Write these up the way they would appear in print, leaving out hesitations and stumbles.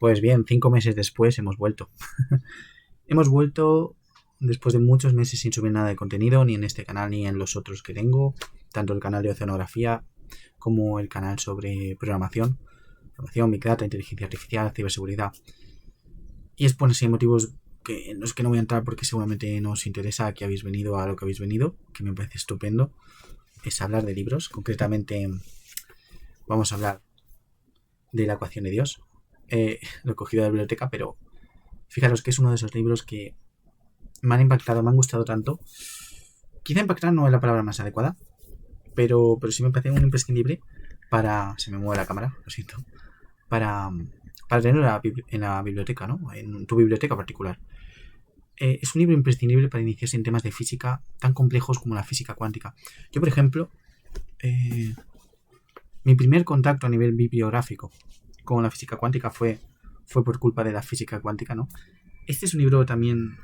Pues bien, 5 meses después hemos vuelto. Hemos vuelto después de muchos meses sin subir nada de contenido, ni en este canal ni en los otros que tengo, tanto el canal de oceanografía como el canal sobre programación, Big Data, inteligencia artificial, ciberseguridad. Y es por ese motivos que no es que no voy a entrar porque seguramente no os interesa a que habéis venido a lo que habéis venido, que me parece estupendo, es hablar de libros. Concretamente vamos a hablar de la ecuación de Dios. Lo he cogido de la biblioteca, pero fijaros que es uno de esos libros que me han impactado, me han gustado tanto. Quizá impactar no es la palabra más adecuada, pero sí me parece un imprescindible para... Se me mueve la cámara, lo siento. Para, para tenerlo en la biblioteca, ¿no? En tu biblioteca particular. Es un libro imprescindible para iniciarse en temas de física tan complejos como la física cuántica. Yo, por ejemplo, mi primer contacto a nivel bibliográfico con la física cuántica fue por culpa de la física cuántica, ¿no? Este es un libro también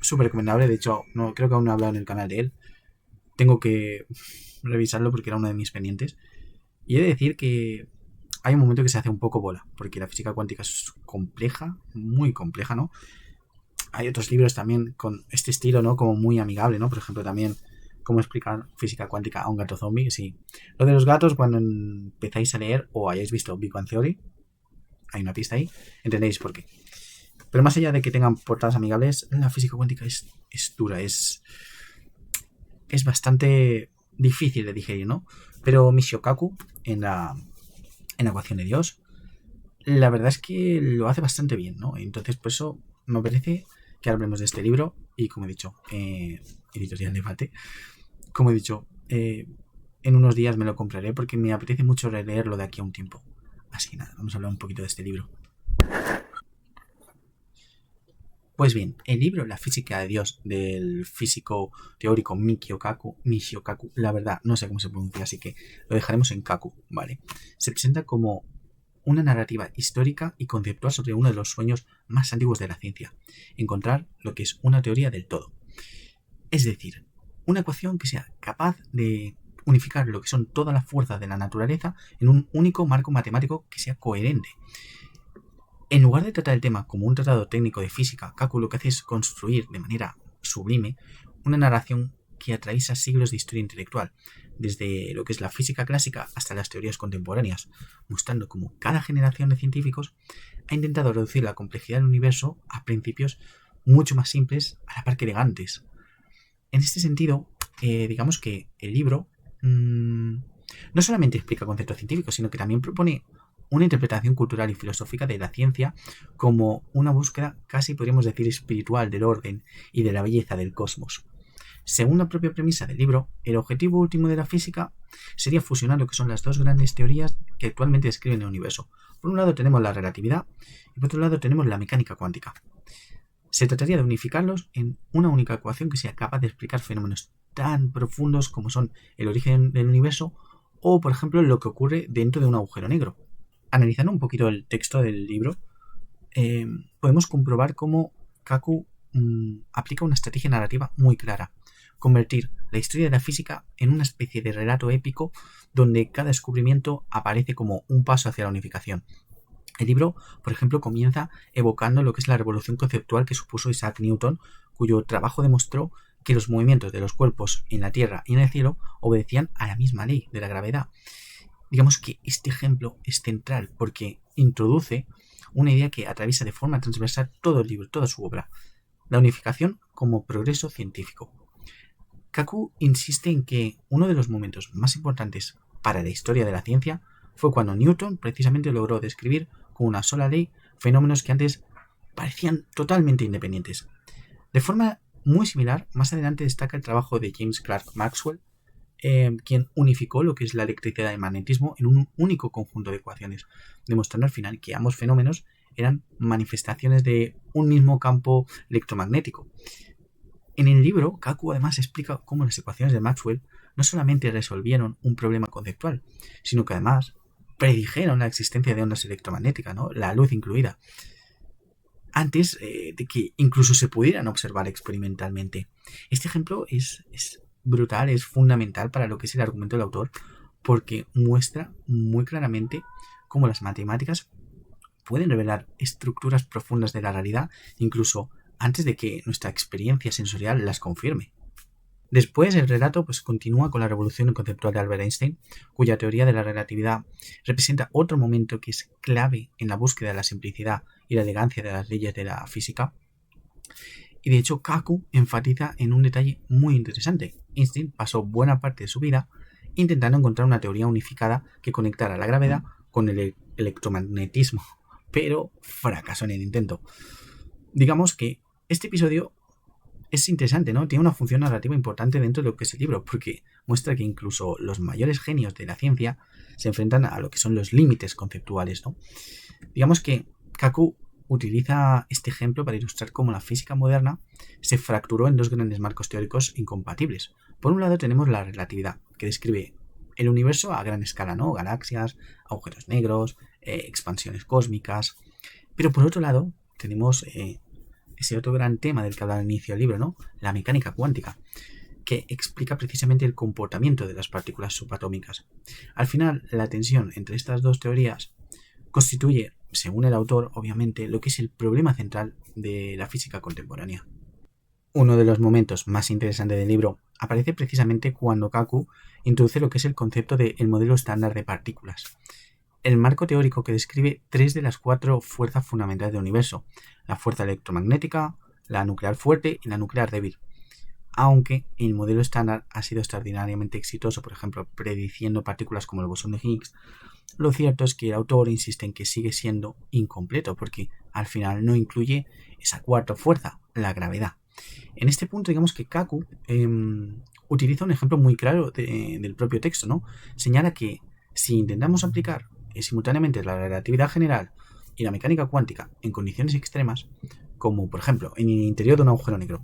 súper recomendable. De hecho, no, creo que aún no he hablado en el canal de él. Tengo que revisarlo porque era uno de mis pendientes. Y he de decir que hay un momento que se hace un poco bola, porque la física cuántica es compleja, muy compleja, ¿no? Hay otros libros también con este estilo, ¿no? Como muy amigable, ¿no? Por ejemplo, también cómo explicar física cuántica a un gato zombie, sí. Lo de los gatos, cuando empezáis a leer o hayáis visto Big Bang Theory, hay una pista ahí, entendéis por qué. Pero más allá de que tengan portadas amigables, la física cuántica es dura, es bastante difícil de digerir, ¿no? Pero Michio Kaku, en la ecuación de Dios, la verdad es que lo hace bastante bien, ¿no? Entonces, por eso me parece que hablemos de este libro y, como he dicho, editorial Debate, como he dicho, en unos días me lo compraré porque me apetece mucho releerlo de aquí a un tiempo. Así que nada, vamos a hablar un poquito de este libro. Pues bien, el libro La física de Dios del físico teórico Michio Kaku, la verdad no sé cómo se pronuncia, así que lo dejaremos en Kaku, ¿vale? Se presenta como una narrativa histórica y conceptual sobre uno de los sueños más antiguos de la ciencia, encontrar lo que es una teoría del todo. Es decir, una ecuación que sea capaz de unificar lo que son todas las fuerzas de la naturaleza en un único marco matemático que sea coherente. En lugar de tratar el tema como un tratado técnico de física, Kaku lo que hace es construir de manera sublime una narración que atraviesa siglos de historia intelectual, desde lo que es la física clásica hasta las teorías contemporáneas, mostrando cómo cada generación de científicos ha intentado reducir la complejidad del universo a principios mucho más simples, a la par que elegantes. En este sentido, digamos que el libro no solamente explica conceptos científicos, sino que también propone una interpretación cultural y filosófica de la ciencia como una búsqueda casi podríamos decir espiritual del orden y de la belleza del cosmos. Según la propia premisa del libro, el objetivo último de la física sería fusionar lo que son las dos grandes teorías que actualmente describen el universo. Por un lado tenemos la relatividad y por otro lado tenemos la mecánica cuántica. Se trataría de unificarlos en una única ecuación que sea capaz de explicar fenómenos tan profundos como son el origen del universo o, por ejemplo, lo que ocurre dentro de un agujero negro. Analizando un poquito el texto del libro, podemos comprobar cómo Kaku aplica una estrategia narrativa muy clara. Convertir la historia de la física en una especie de relato épico donde cada descubrimiento aparece como un paso hacia la unificación. El libro, por ejemplo, comienza evocando lo que es la revolución conceptual que supuso Isaac Newton, cuyo trabajo demostró que los movimientos de los cuerpos en la Tierra y en el cielo obedecían a la misma ley de la gravedad. Digamos que este ejemplo es central porque introduce una idea que atraviesa de forma transversal todo el libro, toda su obra, la unificación como progreso científico. Kaku insiste en que uno de los momentos más importantes para la historia de la ciencia fue cuando Newton precisamente logró describir con una sola ley fenómenos que antes parecían totalmente independientes. De forma muy similar, más adelante destaca el trabajo de James Clerk Maxwell, quien unificó lo que es la electricidad y el magnetismo en un único conjunto de ecuaciones, demostrando al final que ambos fenómenos eran manifestaciones de un mismo campo electromagnético. En el libro, Kaku además explica cómo las ecuaciones de Maxwell no solamente resolvieron un problema conceptual, sino que además predijeron la existencia de ondas electromagnéticas, ¿no? La luz incluida, antes de que incluso se pudieran observar experimentalmente. Este ejemplo es brutal, es fundamental para lo que es el argumento del autor, porque muestra muy claramente cómo las matemáticas pueden revelar estructuras profundas de la realidad incluso antes de que nuestra experiencia sensorial las confirme. Después el relato continúa con la revolución conceptual de Albert Einstein, cuya teoría de la relatividad representa otro momento que es clave en la búsqueda de la simplicidad y la elegancia de las leyes de la física. Y de hecho Kaku enfatiza en un detalle muy interesante. Einstein pasó buena parte de su vida intentando encontrar una teoría unificada que conectara la gravedad con el electromagnetismo, pero fracasó en el intento. Digamos que este episodio es interesante, ¿no? Tiene una función narrativa importante dentro de lo que es el libro, porque muestra que incluso los mayores genios de la ciencia se enfrentan a lo que son los límites conceptuales, ¿no? Digamos que Kaku utiliza este ejemplo para ilustrar cómo la física moderna se fracturó en dos grandes marcos teóricos incompatibles. Por un lado tenemos la relatividad, que describe el universo a gran escala, ¿no? Galaxias, agujeros negros, expansiones cósmicas. Pero por otro lado tenemos ese otro gran tema del que hablaba al inicio del libro, ¿no? La mecánica cuántica, que explica precisamente el comportamiento de las partículas subatómicas. Al final, la tensión entre estas dos teorías constituye, según el autor, obviamente, lo que es el problema central de la física contemporánea. Uno de los momentos más interesantes del libro aparece precisamente cuando Kaku introduce lo que es el concepto del modelo estándar de partículas, el marco teórico que describe 3 de las 4 fuerzas fundamentales del universo: la fuerza electromagnética, la nuclear fuerte y la nuclear débil. Aunque el modelo estándar ha sido extraordinariamente exitoso, por ejemplo, prediciendo partículas como el bosón de Higgs, lo cierto es que el autor insiste en que sigue siendo incompleto, porque al final no incluye esa cuarta fuerza, la gravedad. En este punto, digamos que Kaku utiliza un ejemplo muy claro del propio texto, ¿no? Señala que si intentamos aplicar simultáneamente la relatividad general y la mecánica cuántica en condiciones extremas, como por ejemplo en el interior de un agujero negro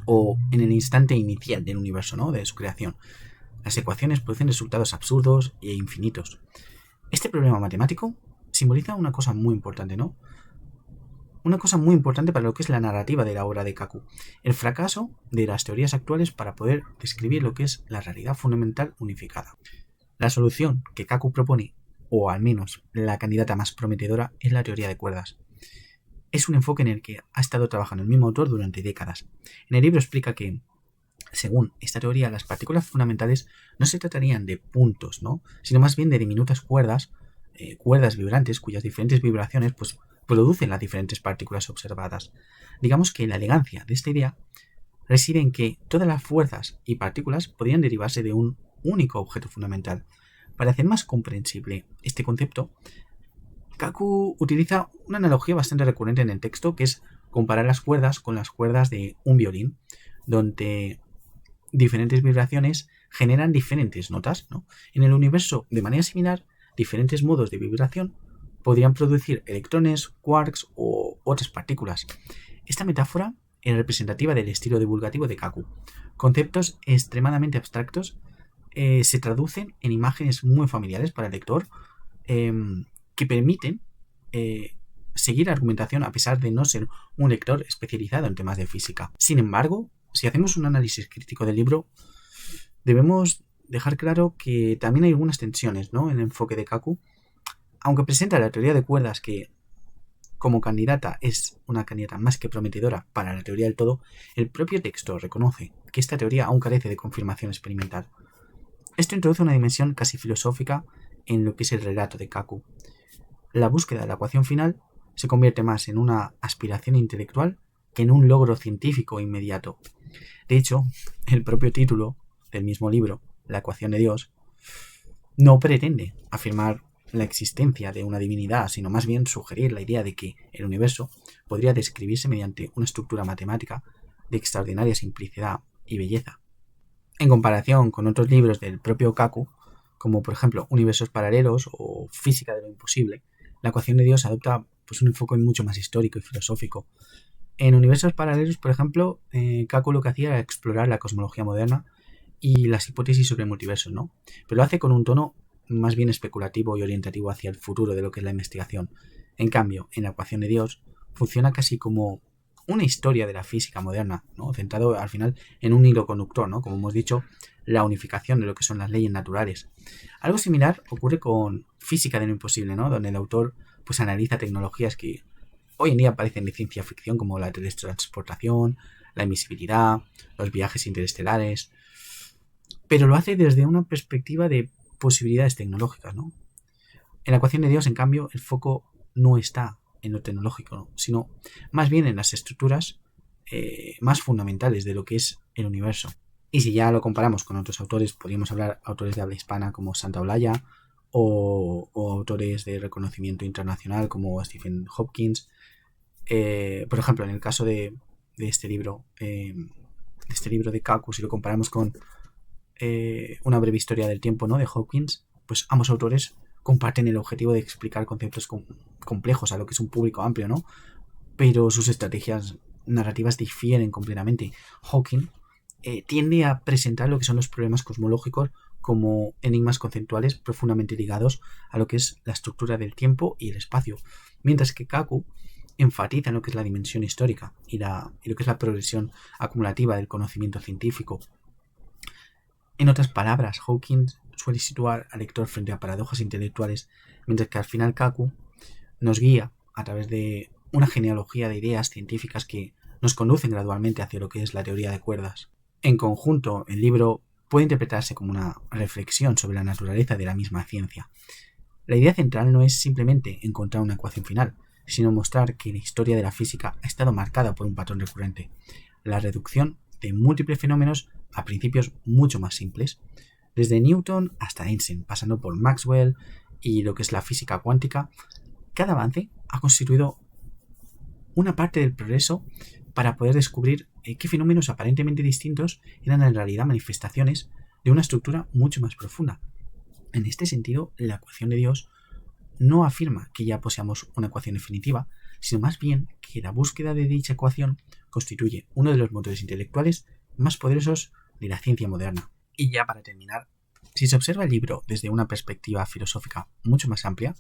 o en el instante inicial del universo, ¿no? De su creación, las ecuaciones producen resultados absurdos e infinitos. Este problema matemático simboliza una cosa muy importante, ¿no? Una cosa muy importante para lo que es la narrativa de la obra de Kaku: el fracaso de las teorías actuales para poder describir lo que es la realidad fundamental unificada. La solución que Kaku propone, o al menos la candidata más prometedora, es la teoría de cuerdas. Es un enfoque en el que ha estado trabajando el mismo autor durante décadas. En el libro explica que, según esta teoría, las partículas fundamentales no se tratarían de puntos, ¿no? Sino más bien de diminutas cuerdas, cuerdas vibrantes cuyas diferentes vibraciones producen las diferentes partículas observadas. Digamos que la elegancia de esta idea reside en que todas las fuerzas y partículas podrían derivarse de un único objeto fundamental. Para hacer más comprensible este concepto, Kaku utiliza una analogía bastante recurrente en el texto, que es comparar las cuerdas con las cuerdas de un violín, donde diferentes vibraciones generan diferentes notas, ¿no? En el universo, de manera similar, diferentes modos de vibración podrían producir electrones, quarks o otras partículas. Esta metáfora es representativa del estilo divulgativo de Kaku. Conceptos extremadamente abstractos se traducen en imágenes muy familiares para el lector, que permiten seguir argumentación a pesar de no ser un lector especializado en temas de física. Sin embargo, si hacemos un análisis crítico del libro, debemos dejar claro que también hay algunas tensiones, ¿no?, en el enfoque de Kaku. Aunque presenta la teoría de cuerdas, que como candidata es una candidata más que prometedora para la teoría del todo, el propio texto reconoce que esta teoría aún carece de confirmación experimental. Esto introduce una dimensión casi filosófica en lo que es el relato de Kaku. La búsqueda de la ecuación final se convierte más en una aspiración intelectual que en un logro científico inmediato. De hecho, el propio título del mismo libro, La ecuación de Dios, no pretende afirmar la existencia de una divinidad, sino más bien sugerir la idea de que el universo podría describirse mediante una estructura matemática de extraordinaria simplicidad y belleza. En comparación con otros libros del propio Kaku, como por ejemplo Universos paralelos o Física de lo imposible, la ecuación de Dios adopta un enfoque mucho más histórico y filosófico. En Universos paralelos, por ejemplo, Kaku lo que hacía era explorar la cosmología moderna y las hipótesis sobre multiversos, ¿no? Pero lo hace con un tono más bien especulativo y orientativo hacia el futuro de lo que es la investigación. En cambio, en la ecuación de Dios funciona casi como una historia de la física moderna, ¿no?, centrado al final en un hilo conductor, ¿no?, como hemos dicho, la unificación de lo que son las leyes naturales. Algo similar ocurre con Física de lo imposible, ¿no?, donde el autor pues analiza tecnologías que hoy en día parecen de ciencia ficción, como la teletransportación, la invisibilidad, los viajes interestelares, pero lo hace desde una perspectiva de posibilidades tecnológicas, ¿no? En la ecuación de Dios, en cambio, el foco no está en lo tecnológico, ¿no? Sino más bien en las estructuras más fundamentales de lo que es el universo. Y si ya lo comparamos con otros autores, podríamos hablar autores de habla hispana como Santa Olaya o autores de reconocimiento internacional como Stephen Hopkins. Por ejemplo, en el caso de este libro, de Kaku, si lo comparamos con una breve historia del tiempo, ¿no?, de Hopkins, pues ambos autores comparten el objetivo de explicar conceptos complejos a lo que es un público amplio, ¿no? Pero sus estrategias narrativas difieren completamente. Hawking tiende a presentar lo que son los problemas cosmológicos como enigmas conceptuales profundamente ligados a lo que es la estructura del tiempo y el espacio, mientras que Kaku enfatiza en lo que es la dimensión histórica y lo que es la progresión acumulativa del conocimiento científico. En otras palabras, Hawking suele situar al lector frente a paradojas intelectuales, mientras que al final Kaku nos guía a través de una genealogía de ideas científicas que nos conducen gradualmente hacia lo que es la teoría de cuerdas. En conjunto, el libro puede interpretarse como una reflexión sobre la naturaleza de la misma ciencia. La idea central no es simplemente encontrar una ecuación final, sino mostrar que la historia de la física ha estado marcada por un patrón recurrente, la reducción de múltiples fenómenos a principios mucho más simples, desde Newton hasta Einstein, pasando por Maxwell y lo que es la física cuántica. Cada avance ha constituido una parte del progreso para poder descubrir qué fenómenos aparentemente distintos eran en realidad manifestaciones de una estructura mucho más profunda. En este sentido, la ecuación de Dios no afirma que ya poseamos una ecuación definitiva, sino más bien que la búsqueda de dicha ecuación constituye uno de los motores intelectuales más poderosos de la ciencia moderna. Y ya para terminar, si se observa el libro desde una perspectiva filosófica mucho más amplia,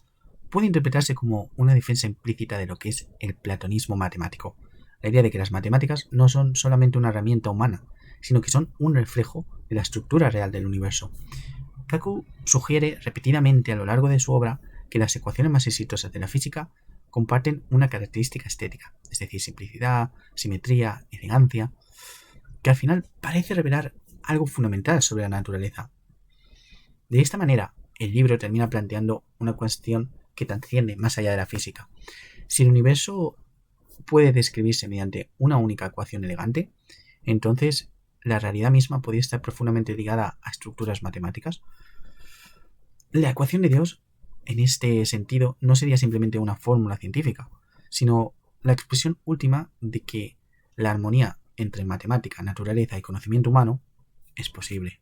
puede interpretarse como una defensa implícita de lo que es el platonismo matemático, la idea de que las matemáticas no son solamente una herramienta humana, sino que son un reflejo de la estructura real del universo. Kaku sugiere repetidamente a lo largo de su obra que las ecuaciones más exitosas de la física comparten una característica estética, es decir, simplicidad, simetría, elegancia, que al final parece revelar algo fundamental sobre la naturaleza. De esta manera, el libro termina planteando una cuestión que trasciende más allá de la física. Si el universo puede describirse mediante una única ecuación elegante, entonces la realidad misma podría estar profundamente ligada a estructuras matemáticas. La ecuación de Dios, en este sentido, no sería simplemente una fórmula científica, sino la expresión última de que la armonía entre matemática, naturaleza y conocimiento humano es posible.